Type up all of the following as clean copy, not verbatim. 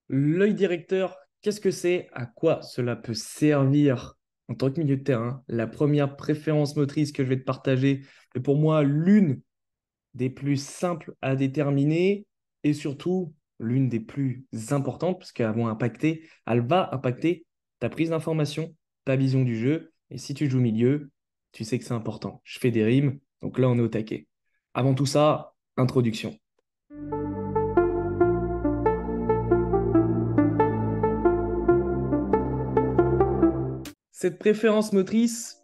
L'œil directeur, qu'est-ce que c'est? À quoi cela peut servir en tant que milieu de terrain? La première préférence motrice que je vais te partager est pour moi l'une des plus simples à déterminer et surtout l'une des plus importantes parce elle va impacter ta prise d'information, ta vision du jeu. Et si tu joues milieu, tu sais que c'est important. Je fais des rimes, donc là on est au taquet. Avant tout ça, introduction. Cette préférence motrice,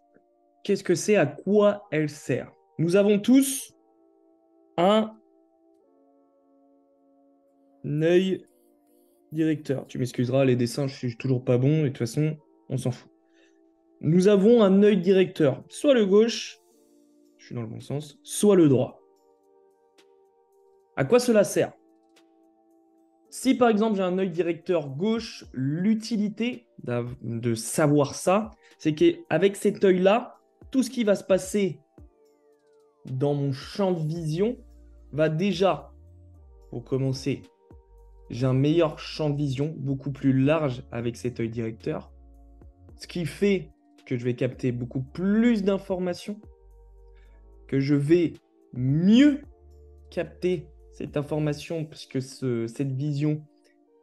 qu'est-ce que c'est? À quoi elle sert? Nous avons tous un œil directeur. Tu m'excuseras, les dessins, je suis toujours pas bon et de toute façon, on s'en fout. Nous avons un œil directeur, soit le gauche, je suis dans le bon sens, soit le droit. À quoi cela sert? Si par exemple j'ai un œil directeur gauche, l'utilité de savoir ça, c'est qu'avec cet œil-là, tout ce qui va se passer dans mon champ de vision va déjà, pour commencer, j'ai un meilleur champ de vision, beaucoup plus large avec cet œil directeur, ce qui fait que je vais capter beaucoup plus d'informations, que je vais mieux capter cette information parce que cette vision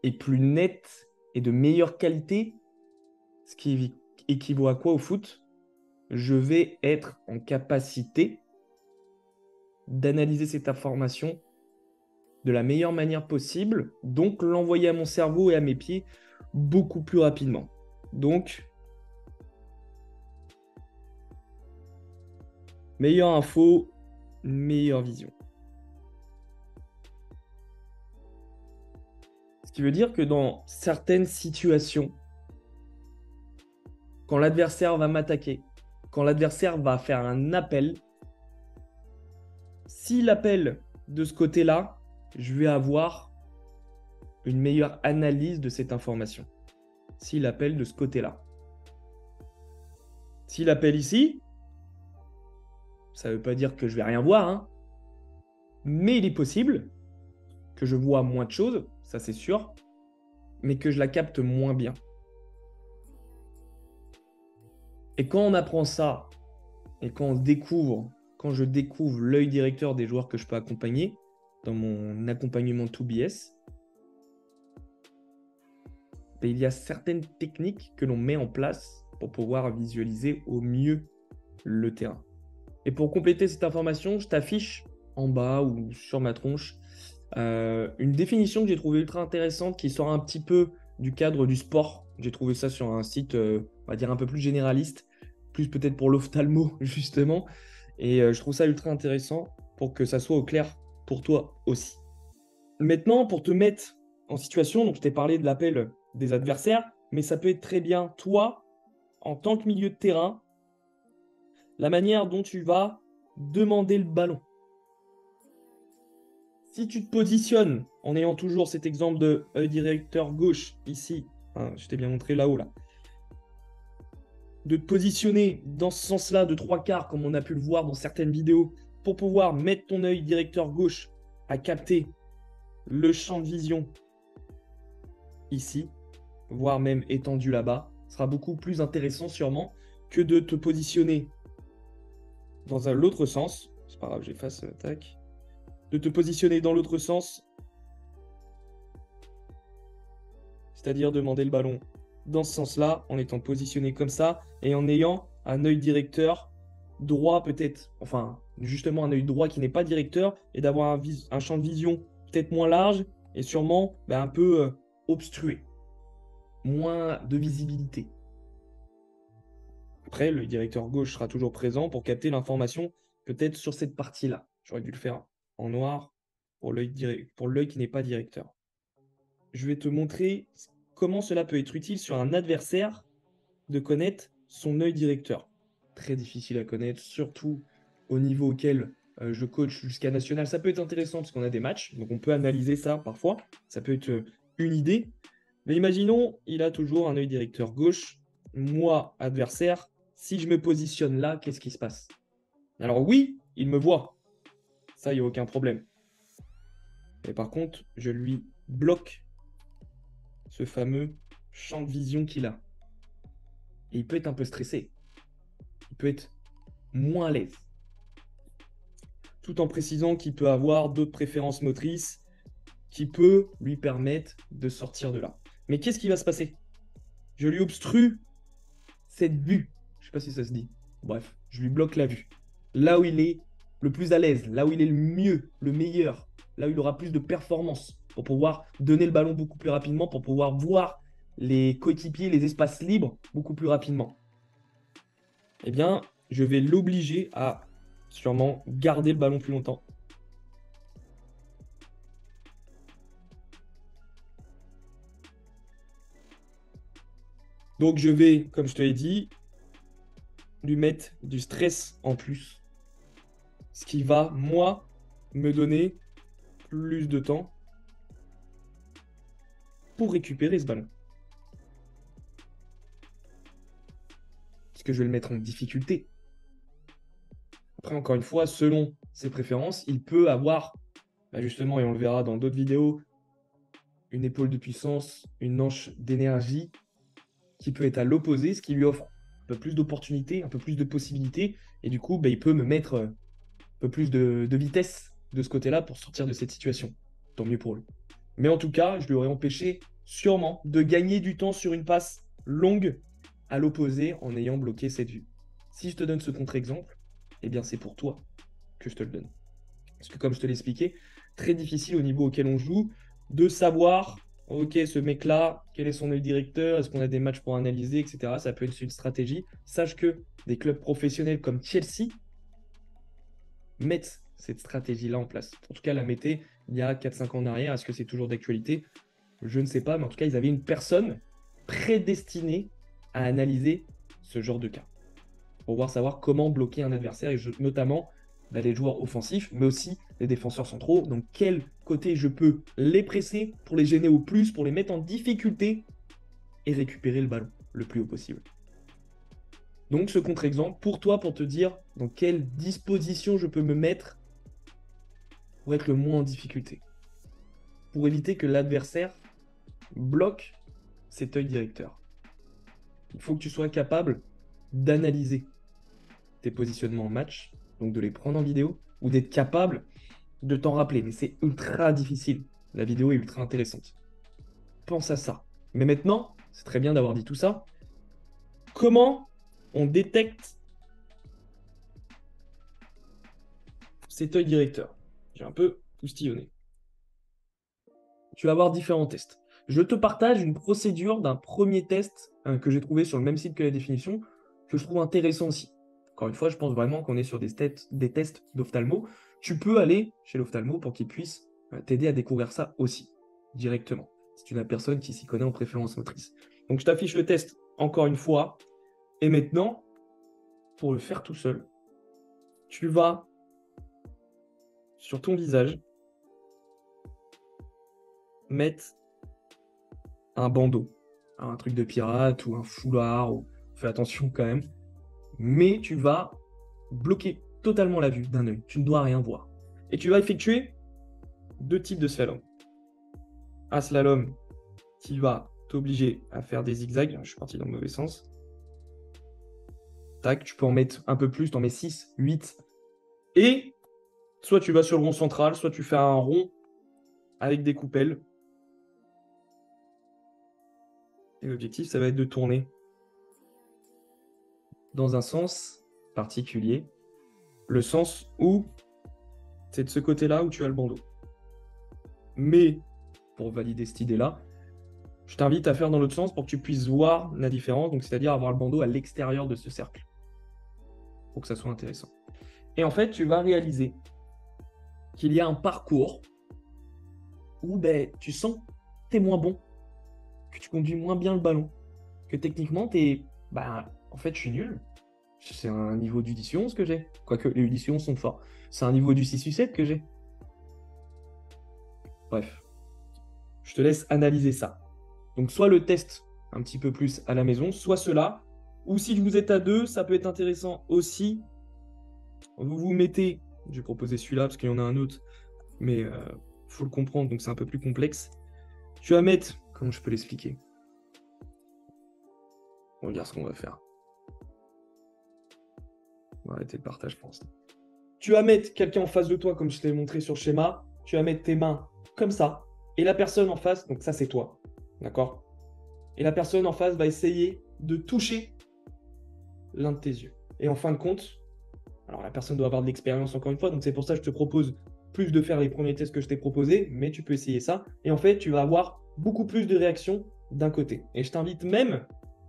est plus nette et de meilleure qualité, ce qui équivaut à quoi au foot? Je vais être en capacité d'analyser cette information de la meilleure manière possible, donc l'envoyer à mon cerveau et à mes pieds beaucoup plus rapidement. Donc, meilleure info, meilleure vision. Ce qui veut dire que dans certaines situations, quand l'adversaire va m'attaquer, quand l'adversaire va faire un appel, si l'appel de ce côté-là, je vais avoir une meilleure analyse de cette information. S'il appelle de ce côté-là. S'il appelle ici, ça ne veut pas dire que je vais rien voir, hein, mais il est possible que je vois moins de choses, ça c'est sûr, mais que je la capte moins bien. Et quand on apprend ça, et quand je découvre l'œil directeur des joueurs que je peux accompagner dans mon accompagnement 2BS, ben, il y a certaines techniques que l'on met en place pour pouvoir visualiser au mieux le terrain. Et pour compléter cette information, je t'affiche en bas ou sur ma tronche une définition que j'ai trouvée ultra intéressante qui sort un petit peu du cadre du sport. J'ai trouvé ça sur un site, on va dire, un peu plus généraliste, plus peut-être pour l'ophtalmo, justement. Et je trouve ça ultra intéressant pour que ça soit au clair pour toi aussi. Maintenant, pour te mettre en situation, donc je t'ai parlé de l'appel des adversaires, mais ça peut être très bien toi, en tant que milieu de terrain, la manière dont tu vas demander le ballon. Si tu te positionnes en ayant toujours cet exemple de œil directeur gauche ici, hein, je t'ai bien montré là-haut là, de te positionner dans ce sens-là de trois quarts comme on a pu le voir dans certaines vidéos pour pouvoir mettre ton œil directeur gauche à capter le champ de vision ici, voire même étendu là-bas, sera beaucoup plus intéressant sûrement que de te positionner dans l'autre sens. C'est pas grave, j'efface, tac. De te positionner dans l'autre sens, c'est-à-dire demander le ballon dans ce sens-là, en étant positionné comme ça, et en ayant un œil directeur droit peut-être, enfin justement un œil droit qui n'est pas directeur, et d'avoir un champ de vision peut-être moins large, et sûrement un peu obstrué, moins de visibilité. Après, le directeur gauche sera toujours présent pour capter l'information peut-être sur cette partie-là. J'aurais dû le faire en noir pour l'œil qui n'est pas directeur. Je vais te montrer comment cela peut être utile sur un adversaire de connaître son œil directeur. Très difficile à connaître, surtout au niveau auquel je coach jusqu'à national. Ça peut être intéressant parce qu'on a des matchs, donc on peut analyser ça parfois. Ça peut être une idée. Mais imaginons, il a toujours un œil directeur gauche. Moi, adversaire, si je me positionne là, qu'est-ce qui se passe? Alors oui, il me voit. Ça, il n'y a aucun problème. Mais par contre, je lui bloque ce fameux champ de vision qu'il a. Et il peut être un peu stressé. Il peut être moins à l'aise. Tout en précisant qu'il peut avoir d'autres préférences motrices qui peut lui permettre de sortir de là. Mais qu'est-ce qui va se passer? Je lui obstrue cette vue. Je ne sais pas si ça se dit. Bref, je lui bloque la vue. Là où il est le plus à l'aise, là où il est le mieux, le meilleur, là où il aura plus de performance pour pouvoir donner le ballon beaucoup plus rapidement, pour pouvoir voir les coéquipiers, les espaces libres beaucoup plus rapidement. Eh bien, je vais l'obliger à sûrement garder le ballon plus longtemps. Donc, je vais, comme je te l'ai dit, lui mettre du stress en plus. Ce qui va, moi, me donner plus de temps pour récupérer ce ballon. Parce que je vais le mettre en difficulté. Après, encore une fois, selon ses préférences, il peut avoir, justement, et on le verra dans d'autres vidéos, une épaule de puissance, une hanche d'énergie qui peut être à l'opposé, ce qui lui offre un peu plus d'opportunités, un peu plus de possibilités. Et du coup, il peut me mettre un peu plus de vitesse de ce côté-là pour sortir de cette situation. Tant mieux pour lui. Mais en tout cas, je lui aurais empêché sûrement de gagner du temps sur une passe longue à l'opposé en ayant bloqué cette vue. Si je te donne ce contre-exemple, eh bien c'est pour toi que je te le donne. Parce que comme je te l'ai expliqué, très difficile au niveau auquel on joue de savoir, ok, ce mec-là, quel est son œil directeur, est-ce qu'on a des matchs pour analyser, etc. Ça peut être une stratégie. Sache que des clubs professionnels comme Chelsea mettent cette stratégie-là en place. En tout cas, la mettaient il y a 4-5 ans en arrière. Est-ce que c'est toujours d'actualité? Je ne sais pas, mais en tout cas, ils avaient une personne prédestinée à analyser ce genre de cas. Pour pouvoir savoir comment bloquer un adversaire, et notamment les joueurs offensifs, mais aussi les défenseurs centraux. Donc, quel côté je peux les presser pour les gêner au plus, pour les mettre en difficulté et récupérer le ballon le plus haut possible. Donc, ce contre-exemple, pour toi, pour te dire dans quelle disposition je peux me mettre pour être le moins en difficulté. Pour éviter que l'adversaire bloque cet œil directeur. Il faut que tu sois capable d'analyser tes positionnements en match, donc de les prendre en vidéo, ou d'être capable de t'en rappeler. Mais c'est ultra difficile. La vidéo est ultra intéressante. Pense à ça. Mais maintenant, c'est très bien d'avoir dit tout ça. Comment on détecte cet œil directeur? J'ai un peu poustillonné. Tu vas avoir différents tests. Je te partage une procédure d'un premier test que j'ai trouvé sur le même site que la définition, que je trouve intéressant aussi. Encore une fois, je pense vraiment qu'on est sur des tests d'ophtalmo. Tu peux aller chez l'ophtalmo pour qu'il puisse t'aider à découvrir ça aussi, directement. C'est une personne qui s'y connaît en préférence motrice. Donc, je t'affiche le test encore une fois. Et maintenant, pour le faire tout seul, tu vas sur ton visage mettre un bandeau, un truc de pirate ou un foulard. Fais attention quand même. Mais tu vas bloquer totalement la vue d'un œil. Tu ne dois rien voir. Et tu vas effectuer deux types de slalom. Un slalom qui va t'obliger à faire des zigzags. Je suis parti dans le mauvais sens. Tac, tu peux en mettre un peu plus, tu en mets 6, 8. Et soit tu vas sur le rond central, soit tu fais un rond avec des coupelles. Et l'objectif, ça va être de tourner dans un sens particulier. Le sens où c'est de ce côté-là où tu as le bandeau. Mais pour valider cette idée-là, je t'invite à faire dans l'autre sens pour que tu puisses voir la différence, donc c'est-à-dire avoir le bandeau à l'extérieur de ce cercle, pour que ça soit intéressant. Et en fait, tu vas réaliser qu'il y a un parcours où tu sens que tu es moins bon, que tu conduis moins bien le ballon, que techniquement, en fait, je suis nul. C'est un niveau du 10-11 que j'ai. Quoique les U10-11 sont forts. C'est un niveau du 6-7 que j'ai. Bref. Je te laisse analyser ça. Donc, soit le test un petit peu plus à la maison, soit cela. Ou si vous êtes à deux, ça peut être intéressant aussi. Vous vous mettez, je vais proposer celui-là parce qu'il y en a un autre, mais faut le comprendre, donc c'est un peu plus complexe. Tu vas mettre Comment je peux l'expliquer? Regarde ce qu'on va faire. On va arrêter le partage, je pense. Tu vas mettre quelqu'un en face de toi, comme je t'ai montré sur le schéma. Tu vas mettre tes mains comme ça. Et la personne en face, donc ça c'est toi. D'accord? Et la personne en face va essayer de toucher l'un de tes yeux. Et en fin de compte, alors la personne doit avoir de l'expérience encore une fois, donc c'est pour ça que je te propose plus de faire les premiers tests que je t'ai proposés, mais tu peux essayer ça. Et en fait, tu vas avoir beaucoup plus de réactions d'un côté. Et je t'invite même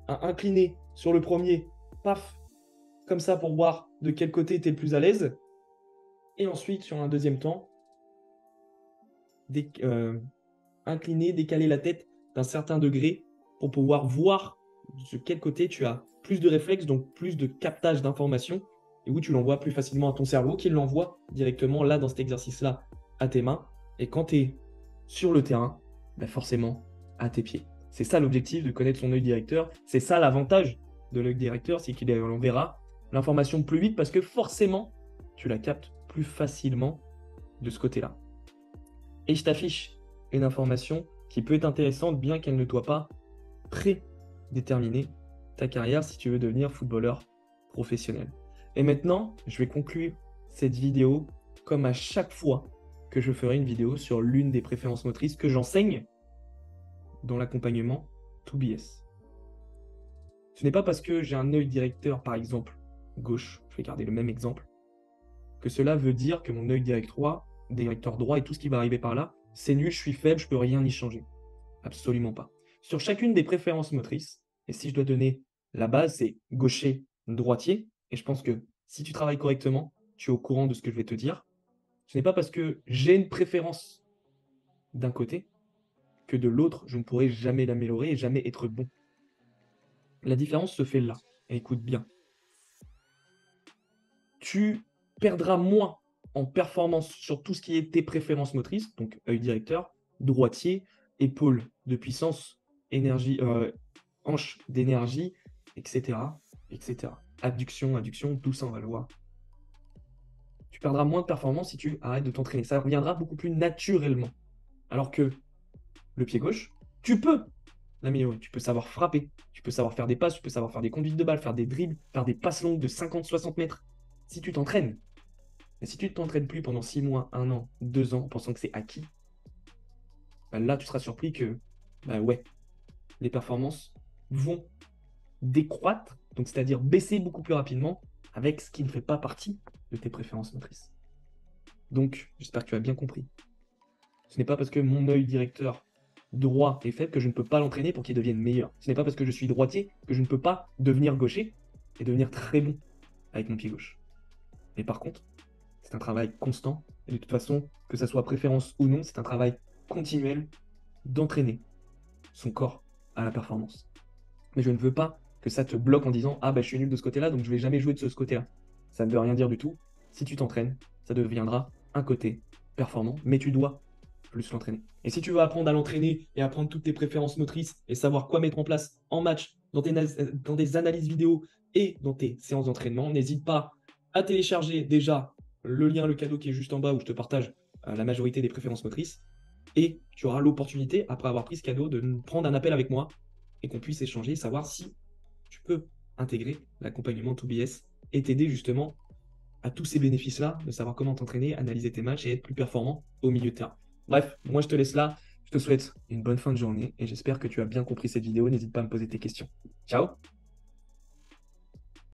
à incliner sur le premier, paf, comme ça pour voir de quel côté tu es le plus à l'aise. Et ensuite, sur un deuxième temps, incliner, décaler la tête d'un certain degré pour pouvoir voir de quel côté tu as plus de réflexes, donc plus de captage d'informations, et où tu l'envoies plus facilement à ton cerveau, qui l'envoie directement là dans cet exercice-là à tes mains. Et quand tu es sur le terrain, ben forcément à tes pieds. C'est ça l'objectif de connaître son œil directeur. C'est ça l'avantage de l'œil directeur, c'est qu'il enverra l'information plus vite parce que forcément, tu la captes plus facilement de ce côté-là. Et je t'affiche une information qui peut être intéressante, bien qu'elle ne doit pas prédéterminer ta carrière si tu veux devenir footballeur professionnel. Et maintenant, je vais conclure cette vidéo comme à chaque fois que je ferai une vidéo sur l'une des préférences motrices que j'enseigne dans l'accompagnement 2BS. Ce n'est pas parce que j'ai un œil directeur, par exemple, gauche, je vais garder le même exemple, que cela veut dire que mon œil directeur droit et tout ce qui va arriver par là, c'est nul, je suis faible, je peux rien y changer. Absolument pas. Sur chacune des préférences motrices, et si je dois donner la base, c'est gaucher, droitier, et je pense que si tu travailles correctement, tu es au courant de ce que je vais te dire. Ce n'est pas parce que j'ai une préférence d'un côté que de l'autre, je ne pourrai jamais l'améliorer et jamais être bon. La différence se fait là. Et écoute bien. Tu perdras moins en performance sur tout ce qui est tes préférences motrices, donc œil directeur, droitier, épaule de puissance, énergie, hanche d'énergie, etc., etc. Adduction, tout ça on va le voir. Tu perdras moins de performance si tu arrêtes de t'entraîner. Ça reviendra beaucoup plus naturellement. Alors que le pied gauche, tu peux l'améliorer. Tu peux savoir frapper, tu peux savoir faire des passes, tu peux savoir faire des conduites de balle, faire des dribbles, faire des passes longues de 50-60 mètres. Si tu t'entraînes. Mais si tu ne t'entraînes plus pendant 6 mois, 1 an, 2 ans, en pensant que c'est acquis, bah là, tu seras surpris que, bah ouais, les performances vont décroître, donc c'est-à-dire baisser beaucoup plus rapidement avec ce qui ne fait pas partie de tes préférences motrices. Donc, j'espère que tu as bien compris. Ce n'est pas parce que mon œil directeur droit est faible que je ne peux pas l'entraîner pour qu'il devienne meilleur. Ce n'est pas parce que je suis droitier que je ne peux pas devenir gaucher et devenir très bon avec mon pied gauche. Mais par contre, c'est un travail constant. Et de toute façon, que ça soit préférence ou non, c'est un travail continuel d'entraîner son corps à la performance. Mais je ne veux pas que ça te bloque en disant « Ah, bah, je suis nul de ce côté-là, donc je ne vais jamais jouer de ce côté-là. » Ça ne veut rien dire du tout. Si tu t'entraînes, ça deviendra un côté performant, mais tu dois plus l'entraîner. Et si tu veux apprendre à l'entraîner et apprendre toutes tes préférences motrices et savoir quoi mettre en place en match, dans des analyses vidéo et dans tes séances d'entraînement, n'hésite pas à télécharger déjà le lien, le cadeau qui est juste en bas où je te partage la majorité des préférences motrices. Et tu auras l'opportunité, après avoir pris ce cadeau, de prendre un appel avec moi et qu'on puisse échanger, savoir si tu peux intégrer l'accompagnement 2BS et t'aider justement à tous ces bénéfices-là, de savoir comment t'entraîner, analyser tes matchs et être plus performant au milieu de terrain. Bref, moi je te laisse là. Je te souhaite une bonne fin de journée et j'espère que tu as bien compris cette vidéo. N'hésite pas à me poser tes questions. Ciao!